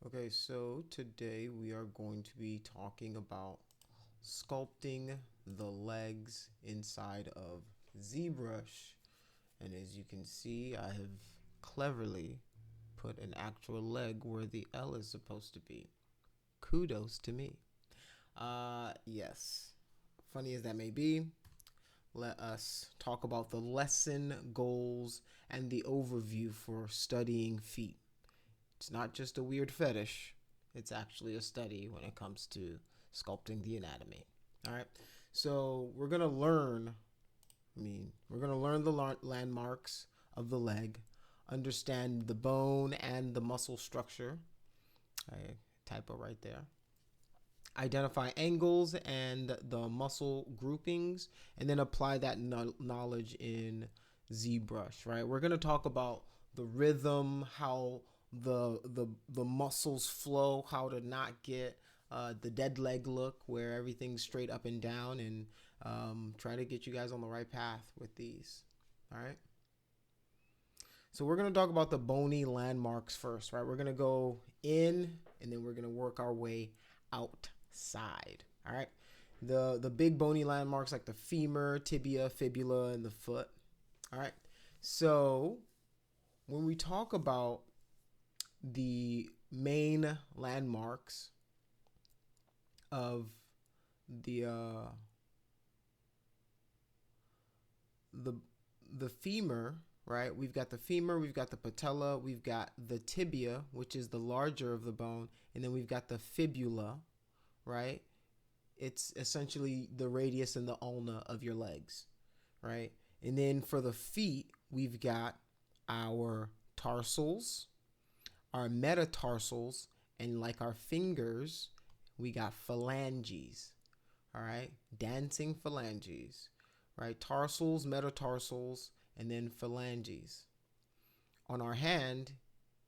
Okay, so today we are going to be talking about sculpting the legs inside of ZBrush. And as you can see, I have cleverly put an actual leg where the L is supposed to be. Kudos to me. Yes, funny as that may be, let us talk about the lesson goals and the overview for studying feet. It's not just a weird fetish, it's actually a study when it comes to sculpting the anatomy. All right, so we're gonna learn the landmarks of the leg, understand the bone and the muscle structure. I typo right there. Identify angles and the muscle groupings, and then apply that knowledge in ZBrush. Right, we're gonna talk about the rhythm, how the muscles flow, how to not get the dead leg look where everything's straight up and down, and try to get you guys on the right path with these. All right. So we're going to talk about the bony landmarks first, right? We're going to go in and then we're going to work our way outside. All right. The big bony landmarks like the femur, tibia, fibula, and the foot. All right. So when we talk about the main landmarks of the the femur, right? We've got the femur, we've got the patella, we've got the tibia, which is the larger of the bone, and then we've got the fibula, right? It's essentially the radius and the ulna of your legs, right? And then for the feet, we've got our tarsals, our metatarsals, and like our fingers, we got phalanges. All right, dancing phalanges, right? Tarsals, metatarsals, and then phalanges. On our hand,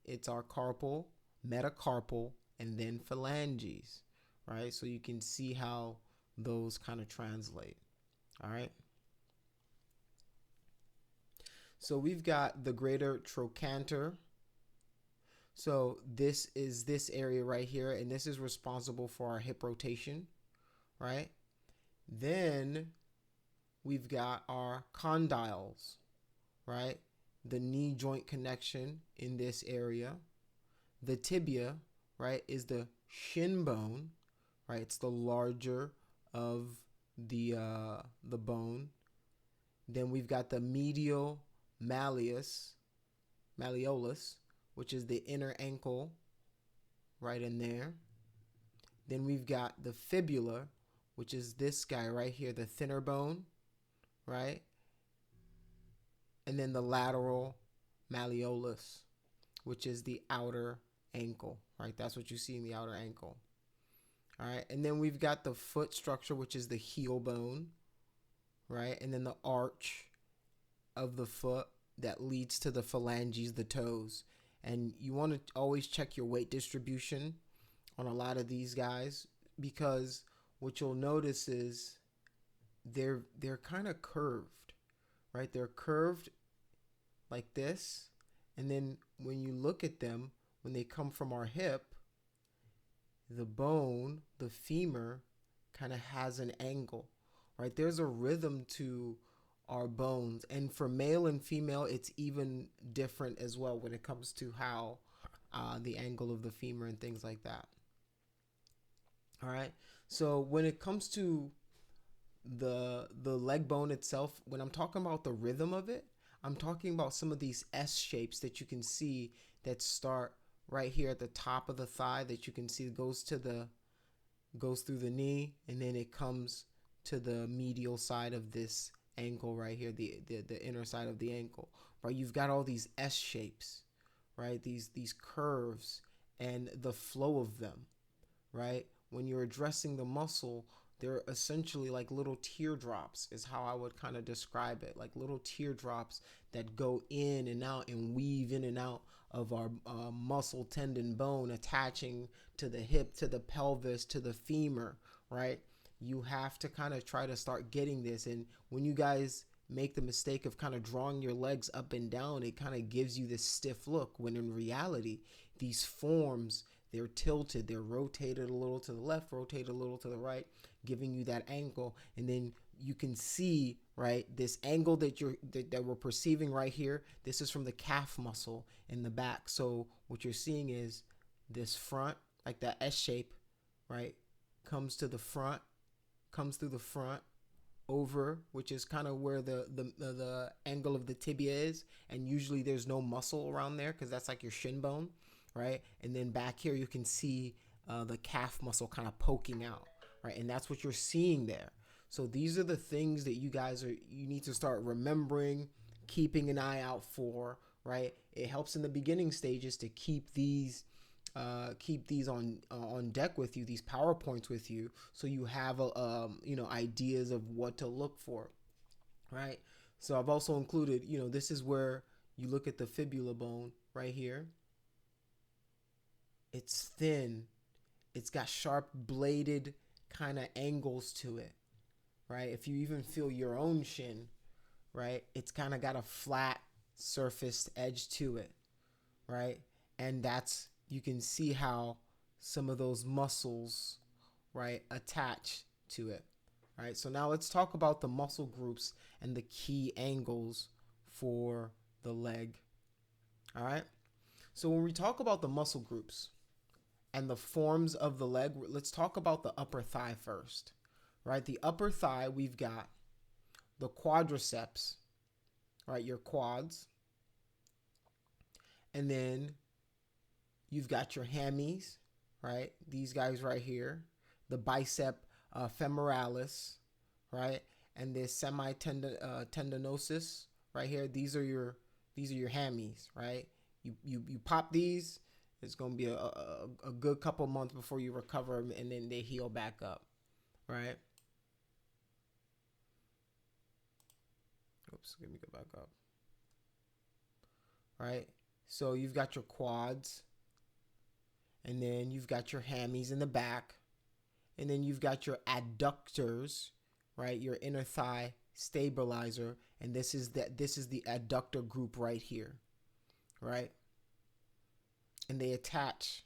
it's our carpal, metacarpal, and then phalanges, right? So you can see how those kind of translate. All right. So we've got the greater trochanter. So this is this area right here, and this is responsible for our hip rotation, right? Then we've got our condyles, right? The knee joint connection in this area. The tibia, right, is the shin bone, right? It's the larger of the bone. Then we've got the medial malleolus, which is the inner ankle, right in there. Then we've got the fibula, which is this guy right here, the thinner bone, right? And then the lateral malleolus, which is the outer ankle, right? That's what you see in the outer ankle. All right. And then we've got the foot structure, which is the heel bone, right? And then the arch of the foot that leads to the phalanges, the toes. And you want to always check your weight distribution on a lot of these guys, because what you'll notice is they're kind of curved, right? They're curved like this, and then when you look at them, when they come from our hip, the bone, the femur, kind of has an angle, right? There's a rhythm to our bones, and for male and female, it's even different as well when it comes to how the angle of the femur and things like that. All right. So when it comes to the leg bone itself, when I'm talking about the rhythm of it, I'm talking about some of these S shapes that you can see that start right here at the top of the thigh, that you can see goes through the knee, and then it comes to the medial side of this ankle right here, the inner side of the ankle. Right, you've got all these S shapes, right? These curves and the flow of them, right? When you're addressing the muscle, they're essentially like little teardrops is how I would kind of describe it, like little teardrops that go in and out and weave in and out of our muscle, tendon, bone, attaching to the hip, to the pelvis, to the femur, right? You have to kind of try to start getting this. And when you guys make the mistake of kind of drawing your legs up and down, it kind of gives you this stiff look, when in reality, these forms, they're tilted, they're rotated a little to the left, rotated a little to the right, giving you that angle. And then you can see, right, this angle that we're perceiving right here. This is from the calf muscle in the back. So what you're seeing is this front, like that S shape, right, comes to the front, comes through the front, over, which is kind of where the angle of the tibia is, and usually there's no muscle around there because that's like your shin bone, right? And then back here you can see the calf muscle kind of poking out, right? And that's what you're seeing there. So these are the things that you need to start remembering, keeping an eye out for, right? It helps in the beginning stages to keep these on deck with you, these PowerPoints with you, so you have ideas of what to look for, right? So I've also included, this is where you look at the fibula bone right here. It's thin, it's got sharp bladed kind of angles to it, right? If you even feel your own shin, right, it's kind of got a flat surfaced edge to it, right? And you can see how some of those muscles, right, attach to it, right? So now let's talk about the muscle groups and the key angles for the leg, all right? So when we talk about the muscle groups and the forms of the leg, let's talk about the upper thigh first, right? The upper thigh, we've got the quadriceps, right, your quads, and then you've got your hammies, right? These guys right here, the bicep femoralis, right? And this semitendinosus right here. These are your hammies, right? You pop these, it's gonna be a good couple months before you recover them, and then they heal back up, right? Oops, let me go back up. Right? So you've got your quads, and then you've got your hammies in the back, and then you've got your adductors, right? Your inner thigh stabilizer, and this is the adductor group right here, right? And they attach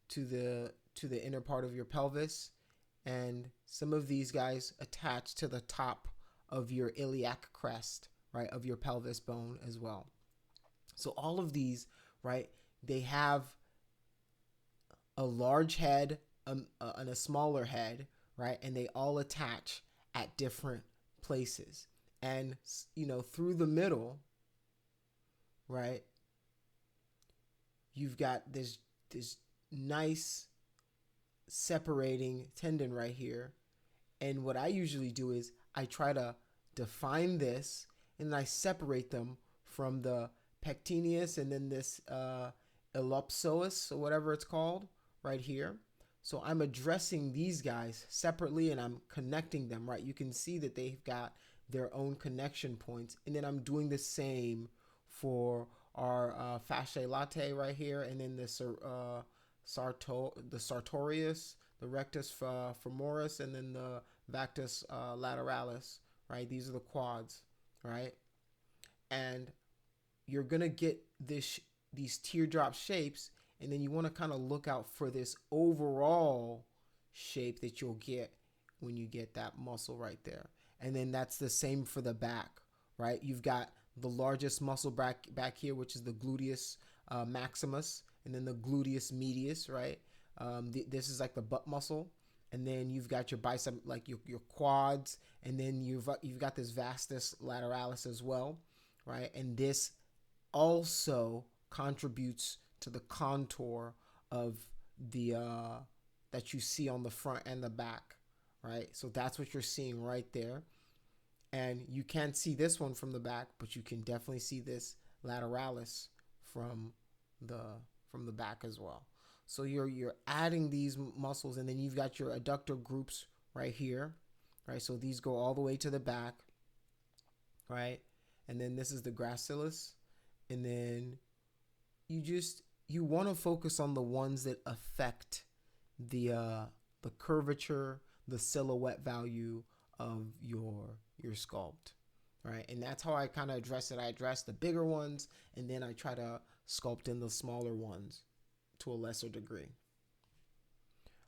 to the inner part of your pelvis, and some of these guys attach to the top of your iliac crest, right, of your pelvis bone as well. So all of these, right, they have a large head and a smaller head, right, and they all attach at different places. And through the middle, right, you've got this nice separating tendon right here. And what I usually do is I try to define this, and then I separate them from the pectineus and then this ellipsois, or whatever it's called, right here. So I'm addressing these guys separately, and I'm connecting them, right? You can see that they've got their own connection points. And then I'm doing the same for our fasciae latae right here, and then the sartorius, the rectus femoris, and then the vactus lateralis, right? These are the quads, right? And you're gonna get these teardrop shapes, and then you want to kind of look out for this overall shape that you'll get when you get that muscle right there. And then that's the same for the back, right? You've got the largest muscle back here, which is the gluteus maximus, and then the gluteus medius, right? This is like the butt muscle. And then you've got your bicep, like your quads, and then you've got this vastus lateralis as well, right? And this also contributes to the contour of the that you see on the front and the back, right? So that's what you're seeing right there. And you can't see this one from the back, but you can definitely see this lateralis from the back as well. So you're adding these muscles, and then you've got your adductor groups right here, right? So these go all the way to the back, right? And then this is the gracilis, and then you want to focus on the ones that affect the curvature, the silhouette value of your sculpt, right? And that's how I kind of address it. I address the bigger ones, and then I try to sculpt in the smaller ones to a lesser degree.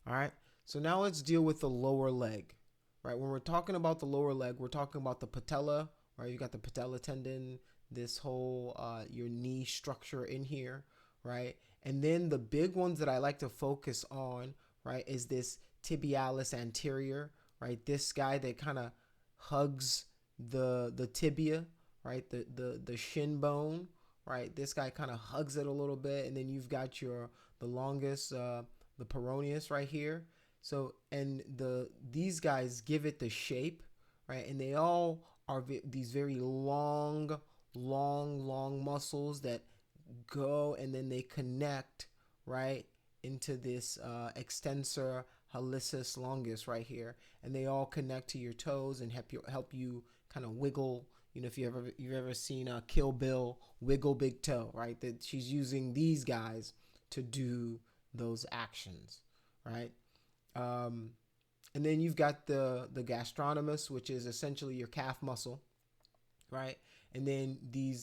All right. So now let's deal with the lower leg, right? When we're talking about the lower leg, we're talking about the patella, right? You got the patella tendon, this whole your knee structure in here, right? And then the big ones that I like to focus on, right, is this tibialis anterior, right? This guy that kind of hugs the tibia, right? The shin bone, right? This guy kind of hugs it a little bit, and then you've got the longest, the peroneus right here. So, and these guys give it the shape, right? And they all are these very long muscles that go and then they connect, right, into this extensor hallucis longus right here, and they all connect to your toes and help you kind of wiggle. You know, if you've ever seen Kill Bill wiggle big toe, right? That she's using these guys to do those actions, right? And then you've got the gastrocnemius, which is essentially your calf muscle, right? And then the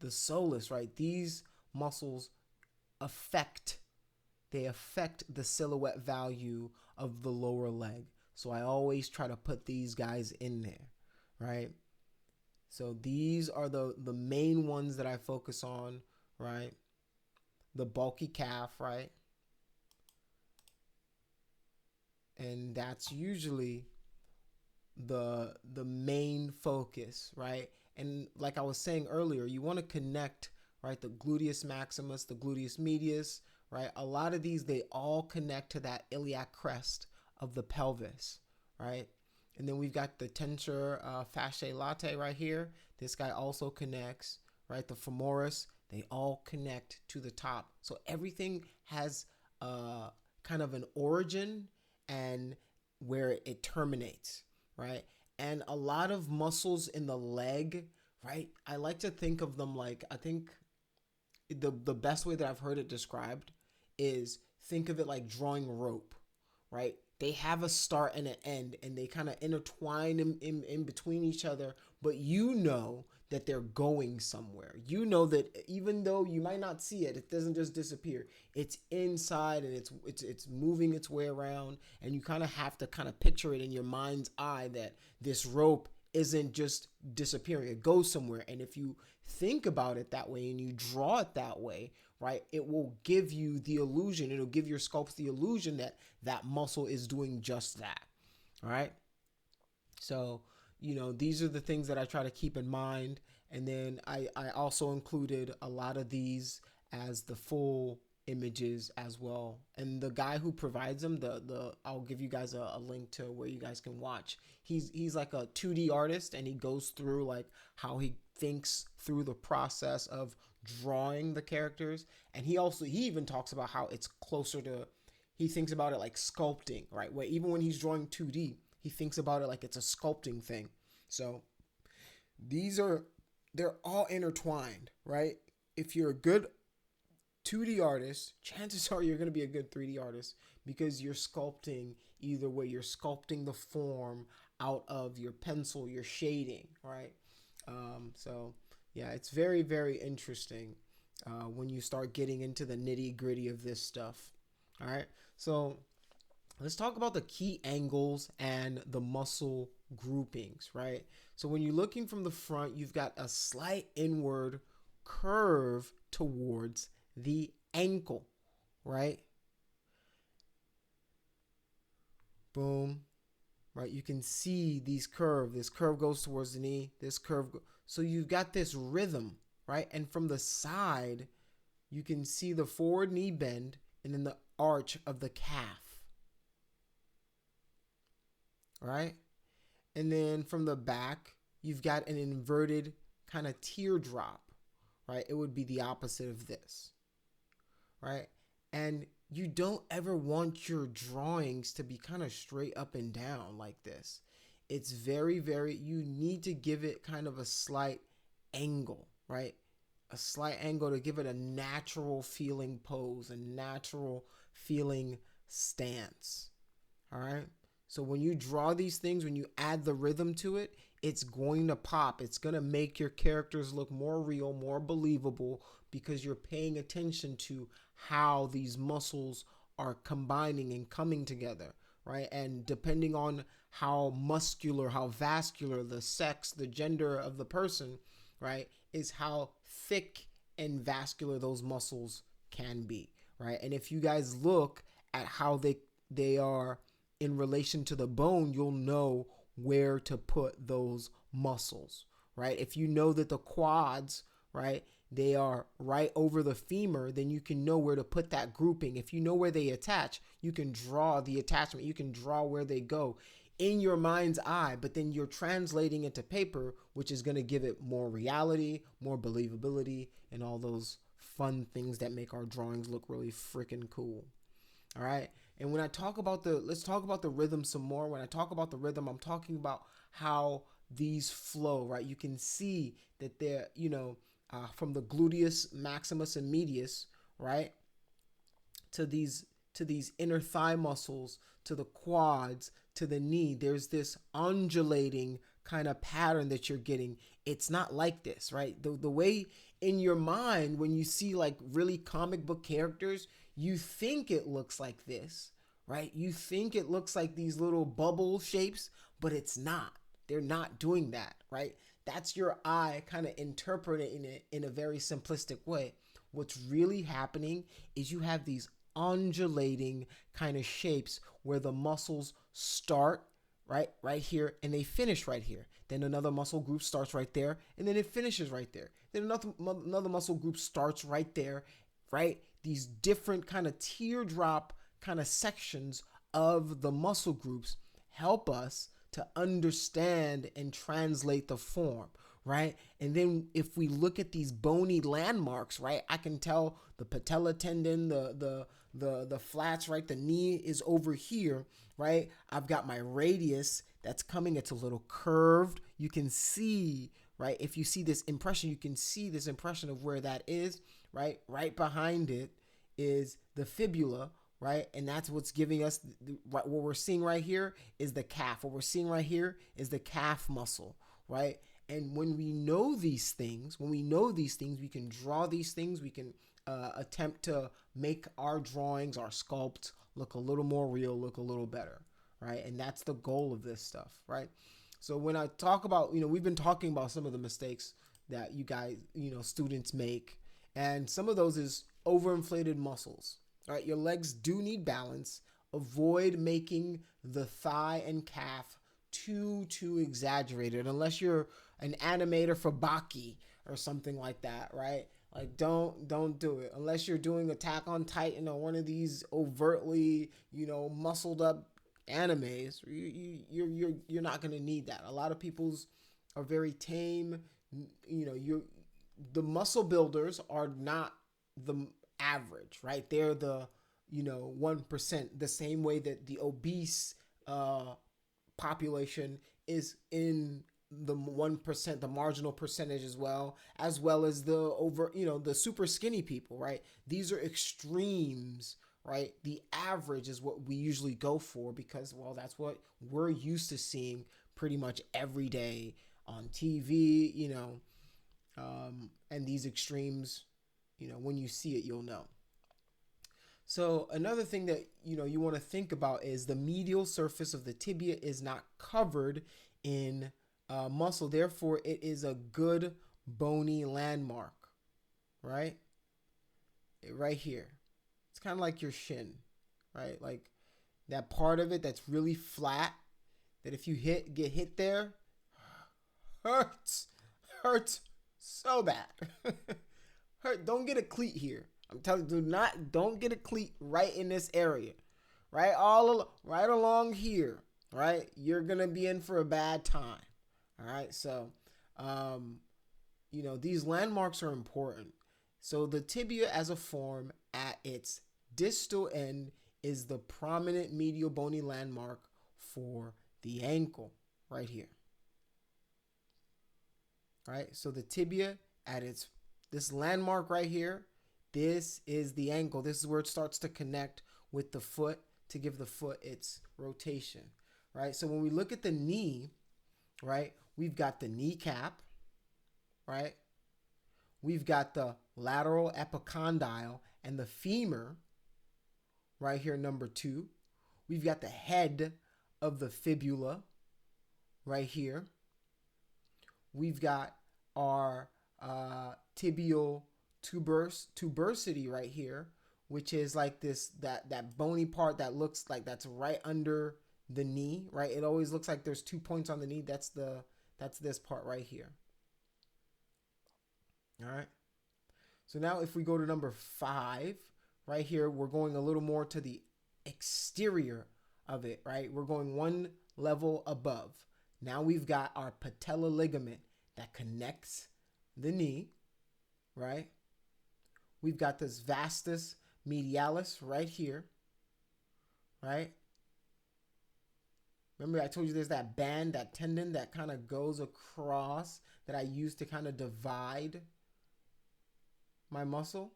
soleus, right? These muscles affect the silhouette value of the lower leg. So I always try to put these guys in there, right? So these are the main ones that I focus on, right? The bulky calf, right? And that's usually the main focus, right? And like I was saying earlier, you want to connect, right, the gluteus maximus, the gluteus medius, right? A lot of these, they all connect to that iliac crest of the pelvis, right? And then we've got the tensor fasciae latae right here. This guy also connects, right? The femoris, they all connect to the top. So everything has kind of an origin and where it terminates, right? And a lot of muscles in the leg, right? I like to think of them like, I think the best way that I've heard it described is think of it like drawing rope, right? They have a start and an end, and they kind of intertwine in between each other, but you know that they're going somewhere. You know that even though you might not see it, it doesn't just disappear. It's inside and it's moving its way around, and you kind of have to kind of picture it in your mind's eye that this rope isn't just disappearing. It goes somewhere. And if you think about it that way and you draw it that way, right, it will give you the illusion. It'll give your sculpt the illusion that that muscle is doing just that. All right. So, you know, these are the things that I try to keep in mind. And then I also included a lot of these as the full images as well. And the guy who provides them, I'll give you guys a link to where you guys can watch. He's like a 2D artist, and he goes through like how he thinks through the process of drawing the characters. And he even talks about how it's closer to, he thinks about it like sculpting, right? Where even when he's drawing 2D, he thinks about it like it's a sculpting thing. So they're all intertwined, right? If you're a good 2D artist, chances are you're going to be a good 3D artist, because you're sculpting either way. You're sculpting the form out of your pencil, your shading, right? So yeah, it's very, very interesting when you start getting into the nitty gritty of this stuff. All right. So let's talk about the key angles and the muscle groupings, right? So when you're looking from the front, you've got a slight inward curve towards the ankle, right? Boom, right? You can see these curve. This curve goes towards the knee. This curve. So you've got this rhythm, right? And from the side, you can see the forward knee bend and then the arch of the calf, right? And then from the back, you've got an inverted kind of teardrop, right? It would be the opposite of this, right? And you don't ever want your drawings to be kind of straight up and down like this. It's very, very, you need to give it kind of a slight angle, right? A slight angle to give it a natural feeling pose, a natural feeling stance, all right? So when you draw these things, when you add the rhythm to it, it's going to pop. It's going to make your characters look more real, more believable, because you're paying attention to how these muscles are combining and coming together, right? And depending on how muscular, how vascular, the sex, the gender of the person, right, is how thick and vascular those muscles can be, right? And if you guys look at how they are in relation to the bone, you'll know where to put those muscles, right? If you know that the quads, right, they are right over the femur, then you can know where to put that grouping. If you know where they attach, you can draw the attachment. You can draw where they go in your mind's eye, but then you're translating into paper, which is going to give it more reality, more believability, and all those fun things that make our drawings look really freaking cool. All right. And when I talk about let's talk about the rhythm some more. When I talk about the rhythm, I'm talking about how these flow, right? You can see that they're, from the gluteus maximus and medius, right, to these inner thigh muscles, to the quads, to the knee. There's this undulating kind of pattern that you're getting. It's not like this, right? The way in your mind, when you see like really comic book characters, you think it looks like this, right? You think it looks like these little bubble shapes, but it's not. They're not doing that, right? That's your eye kind of interpreting it in a very simplistic way. What's really happening is you have these undulating kind of shapes where the muscles start right here, and they finish right here. Then another muscle group starts right there, and then it finishes right there. Then another muscle group starts right there, right? These different kind of teardrop kind of sections of the muscle groups help us to understand and translate the form, right? And then if we look at these bony landmarks, right, I can tell the patella tendon, the flats, right, the knee is over here, right? I've got my radius that's coming. It's a little curved. You can see, right? If you see this impression, you can see this impression of where that is, right? Right behind it is the fibula, right? And that's what's giving us what we're seeing right here is the calf. What we're seeing right here is the calf muscle, right? And when we know these things, we can draw these things. We can attempt to make our drawings, our sculpt, look a little more real, look a little better, right? And that's the goal of this stuff, right? So when I talk about, we've been talking about some of the mistakes that you guys, students make. And some of those is overinflated muscles. All right, your legs do need balance. Avoid making the thigh and calf too exaggerated, unless you're an animator for Baki or something like that, right? Like don't do it unless you're doing Attack on Titan or one of these overtly, muscled up animes. You're not gonna need that. A lot of people's are very tame. The muscle builders are not the average, right? They're the 1%, the same way that the obese population is in the 1%, the marginal percentage, as well as the super skinny people, right? These are extremes, right? The average is what we usually go for because, well, that's what we're used to seeing pretty much every day on TV, and these extremes, when you see it, you'll know. So another thing that, you want to think about is the medial surface of the tibia is not covered in muscle. Therefore, it is a good bony landmark, right? Right here. It's kind of like your shin, right? Like that part of it that's really flat, that if you get hit there, hurts so bad. Don't get a cleat here. I'm telling you, don't get a cleat right in this area, right? Right along here, right? You're gonna be in for a bad time. All right, so, these landmarks are important. So the tibia as a form at its distal end is the prominent medial bony landmark for the ankle, right here. All right, so the tibia at this landmark right here, this is the ankle. This is where it starts to connect with the foot to give the foot its rotation, right? So when we look at the knee, right, we've got the kneecap, right? We've got the lateral epicondyle and the femur right here, number 2. We've got the head of the fibula right here. We've got our tibial tuberosity right here, which is like this, that bony part that looks like that's right under the knee, right? It always looks like there's 2 points on the knee. That's this part right here. All right. So now if we go to number 5, right here, we're going a little more to the exterior of it, right? We're going one level above. Now we've got our patella ligament that connects the knee, right? We've got this vastus medialis right here, right? Remember I told you there's that band, that tendon that kind of goes across that I use to kind of divide my muscle.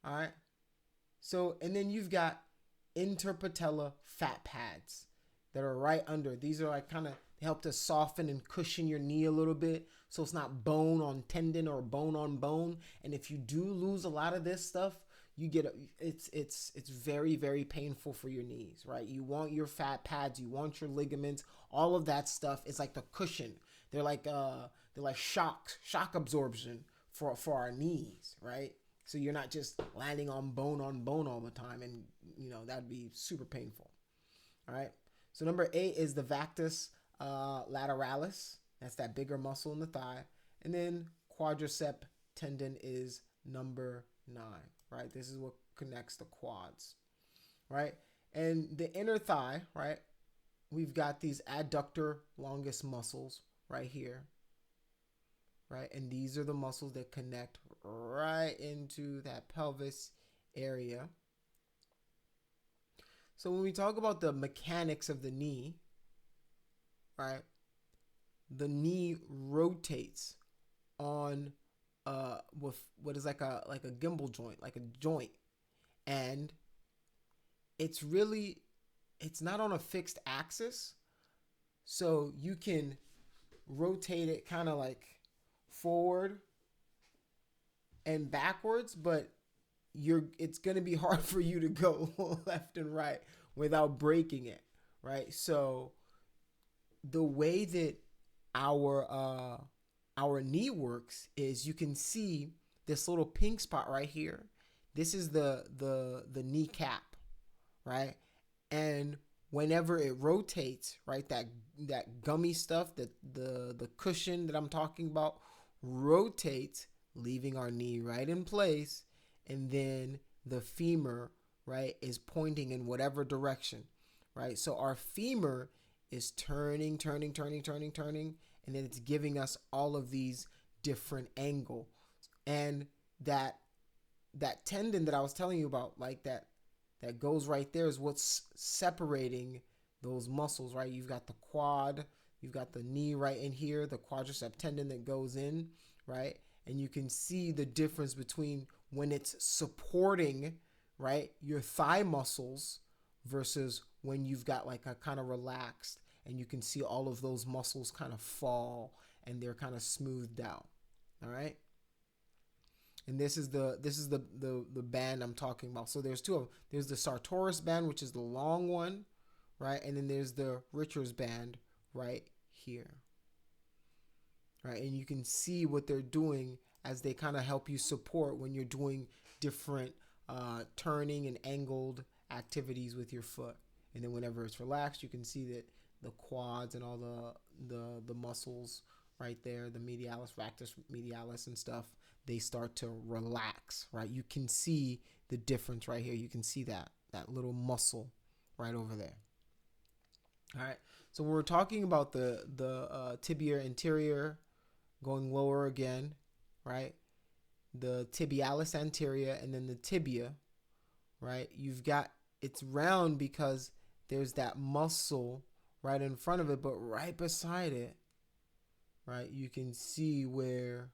All right. So, and then you've got interpatellar fat pads that are right under. These are like kind of help to soften and cushion your knee a little bit, so it's not bone on tendon or bone on bone. And if you do lose a lot of this stuff, you get it's very, very painful for your knees, right? You want your fat pads, you want your ligaments, all of that stuff is like the cushion. They're like shock absorption for our knees, right? So you're not just landing on bone all the time, and that'd be super painful. All right. So number 8 is the vastus lateralis. That's that bigger muscle in the thigh. And then quadricep tendon is number 9, right? This is what connects the quads, right? And the inner thigh, right? We've got these adductor longus muscles right here, right? And these are the muscles that connect right into that pelvis area. So when we talk about the mechanics of the knee, right? The knee rotates on with what is like a gimbal joint, like a joint. And it's not on a fixed axis. So you can rotate it kind of like forward and backwards, but it's going to be hard for you to go left and right without breaking it, right? So the way that our knee works is, you can see this little pink spot right here. This is the kneecap, right? And whenever it rotates, right, that gummy stuff, the cushion that I'm talking about rotates, leaving our knee right in place, and then the femur, right, is pointing in whatever direction, right? So our femur is turning, and then it's giving us all of these different angles. And that tendon that I was telling you about, like that goes right there, is what's separating those muscles, right? You've got the quad, you've got the knee right in here, the quadricep tendon that goes in, right? And you can see the difference between when it's supporting, right, your thigh muscles versus when you've got like a kind of relaxed, and you can see all of those muscles kind of fall and they're kind of smoothed out. All right. And this is the band I'm talking about. So there's two of them. There's the sartorius band, which is the long one, right? And then there's the Richards band right here. Right? And you can see what they're doing as they kind of help you support when you're doing different turning and angled activities with your foot. And then whenever it's relaxed, you can see that the quads and all the muscles right there, the medialis, vastus medialis and stuff, they start to relax, right? You can see the difference right here. You can see that little muscle right over there. All right. So when we're talking about the tibia anterior, going lower again, right? The tibialis anterior and then the tibia, right? You've got, it's round because there's that muscle right in front of it, but right beside it, right? You can see where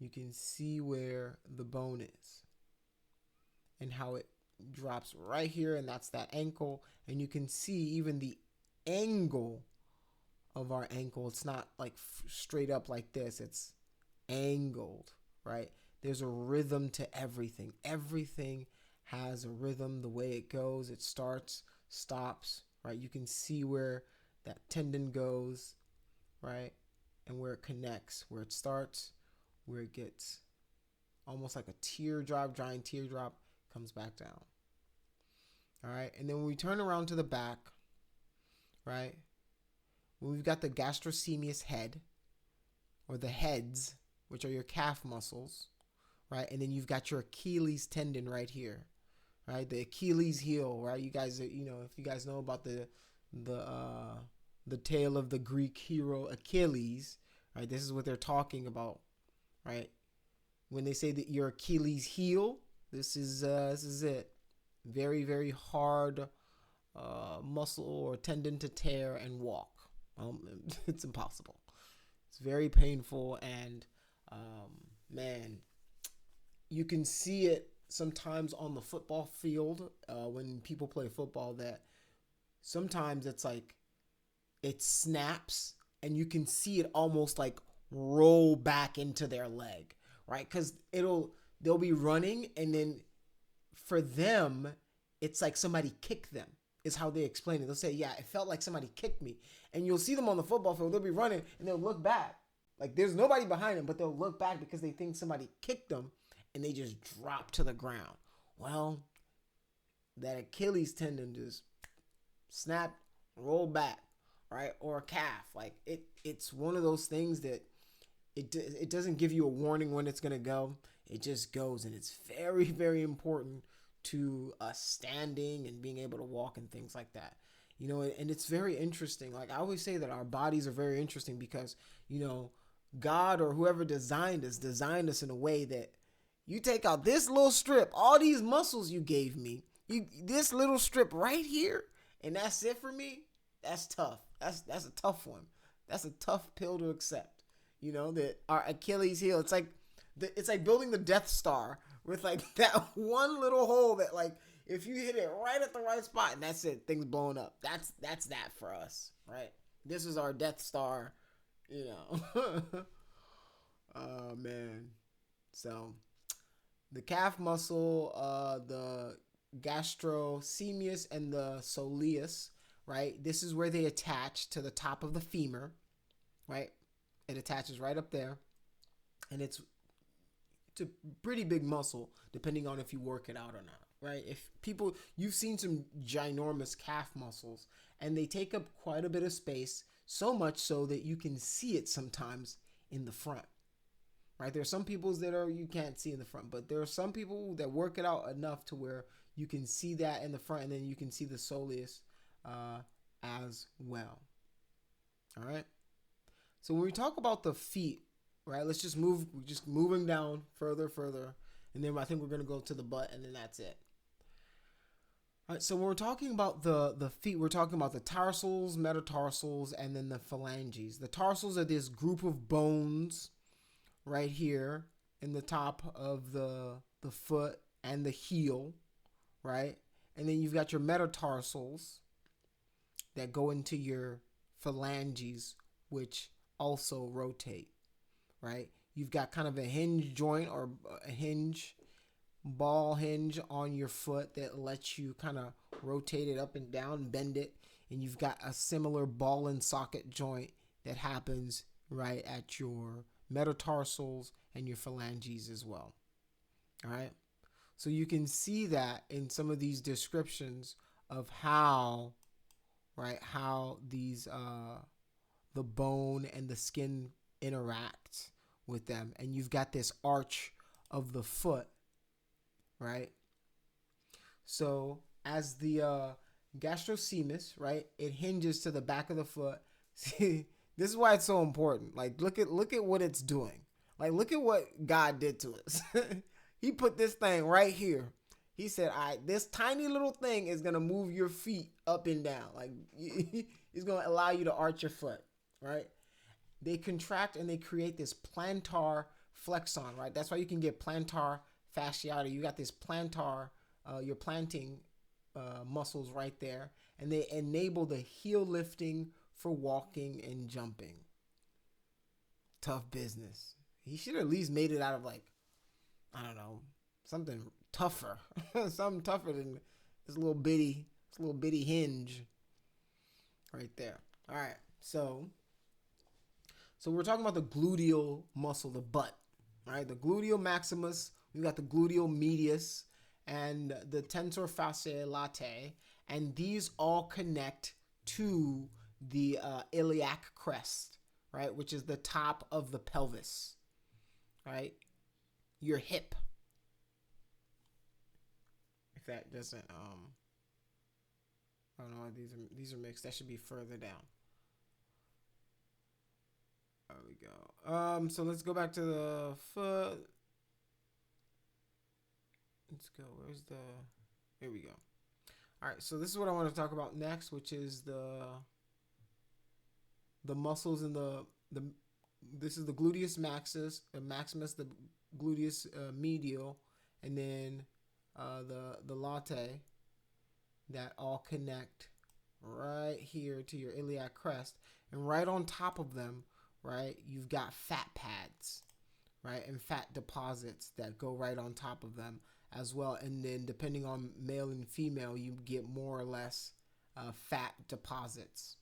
the bone is and how it drops right here, and that's that ankle. And you can see even the angle of our ankle. It's not like straight up like this. It's angled, right? There's a rhythm to everything. Everything has a rhythm, the way it goes. It starts, stops, right? You can see where that tendon goes, right? And where it connects, where it starts, where it gets almost like a teardrop, giant teardrop, comes back down. All right, and then when we turn around to the back, right, when we've got the gastrocnemius head, or the heads, which are your calf muscles, right, and then you've got your Achilles tendon right here, right, the Achilles heel, right. You guys, if you guys know about the tale of the Greek hero Achilles, right, this is what they're talking about, right. When they say that your Achilles heel, this is it. Very, very hard muscle or tendon to tear and walk. It's impossible. It's very painful, and man, you can see it sometimes on the football field when people play football, that sometimes it's like it snaps and you can see it almost like roll back into their leg, right? Because they'll be running, and then for them, it's like somebody kicked them, is how they explain it. They'll say, yeah, it felt like somebody kicked me. And you'll see them on the football field. They'll be running, and they'll look back. Like, there's nobody behind them, but they'll look back because they think somebody kicked them, and they just drop to the ground. Well, that Achilles tendon just snapped, rolled back, right? Or a calf. Like, it's one of those things that it doesn't give you a warning when it's going to go. It just goes, and it's very, very important to us standing and being able to walk and things like that. And it's very interesting. Like, I always say that our bodies are very interesting because, God or whoever designed us in a way that you take out this little strip, all these muscles you gave me, this little strip right here, and that's it for me. That's tough. That's a tough one. That's a tough pill to accept. That our Achilles heel, it's like building the Death Star with like that one little hole that, like, if you hit it right at the right spot, and that's it, things blowing up. That's that for us, right? This is our Death Star, Oh man. So the calf muscle, the gastrocnemius and the soleus, right? This is where they attach to the top of the femur, right? It attaches right up there, and it's a pretty big muscle depending on if you work it out or not, right? You've seen some ginormous calf muscles, and they take up quite a bit of space, so much so that you can see it sometimes in the front, right? There's some people that you can't see in the front, but there are some people that work it out enough to where you can see that in the front, and then you can see the soleus as well. All right. So when we talk about the feet, right, let's just moving down further, and then I think we're going to go to the butt, and then that's it. All right, so when we're talking about the feet, we're talking about the tarsals, metatarsals, and then the phalanges. The tarsals are this group of bones right here in the top of the foot and the heel, right? And then you've got your metatarsals that go into your phalanges, which also rotate, right? You've got kind of a hinge joint or a ball hinge on your foot that lets you kind of rotate it up and down, bend it. And you've got a similar ball and socket joint that happens right at your metatarsals and your phalanges as well. All right. So you can see that in some of these descriptions of how these, the bone and the skin interact with them. And you've got this arch of the foot, right? So as the gastrocnemius, right, it hinges to the back of the foot. See, this is why it's so important. Like, look at what it's doing. Like, look at what God did to us. He put this thing right here. He said, all right, this tiny little thing is going to move your feet up and down. Like, he's going to allow you to arch your foot, right? They contract and they create this plantar flexon, right? That's why you can get plantar fasciitis. You got this plantar, your planting muscles right there, and they enable the heel lifting for walking and jumping. Tough business. He should have at least made it out of, like, I don't know, something tougher. Something tougher than this little bitty hinge right there. All right, so we're talking about the gluteal muscle, the butt, right? The gluteal maximus, we've got the gluteal medius, and the tensor fasciae latae, and these all connect to the iliac crest, right, which is the top of the pelvis, right? Your hip. If that doesn't, I don't know why these are mixed. That should be further down. There we go. So let's go back to the foot. Let's go. Where's the? Here we go. All right. So this is what I want to talk about next, which is the muscles in the. This is the gluteus maximus, the gluteus medial, and then the latae that all connect right here to your iliac crest, and right on top of them, right, you've got fat pads, right, and fat deposits that go right on top of them as well. And then depending on male and female, you get more or less fat deposits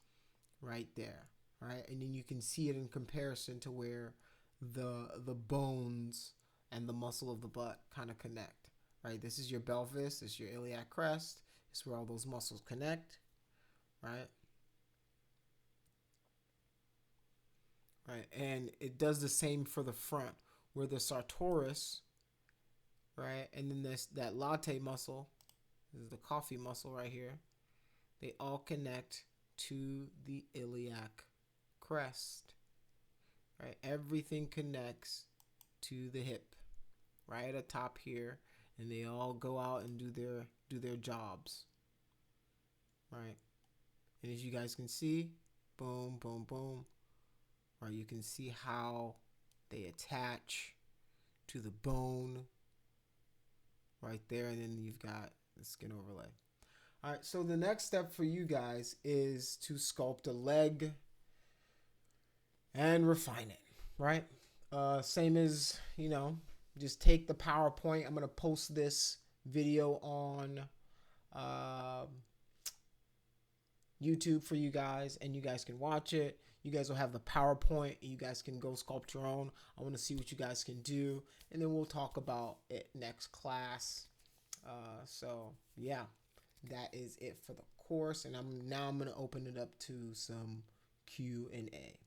right there, right? And then you can see it in comparison to where the bones and the muscle of the butt kind of connect, right? This is your pelvis, this is your iliac crest, this is where all those muscles connect, right? Right, and it does the same for the front, where the sartorius, right, and then that latae muscle, this is the coffee muscle right here, they all connect to the iliac crest, right? Everything connects to the hip, right at top here, and they all go out and do their jobs, right? And as you guys can see, boom, boom, boom. Right, you can see how they attach to the bone right there, and then you've got the skin overlay. All right, so the next step for you guys is to sculpt a leg and refine it, right? Same as, just take the PowerPoint. I'm going to post this video on YouTube for you guys, and you guys can watch it. You guys will have the PowerPoint, and you guys can go sculpt your own. I want to see what you guys can do, and then we'll talk about it next class. So yeah, that is it for the course, and I'm going to open it up to some Q&A.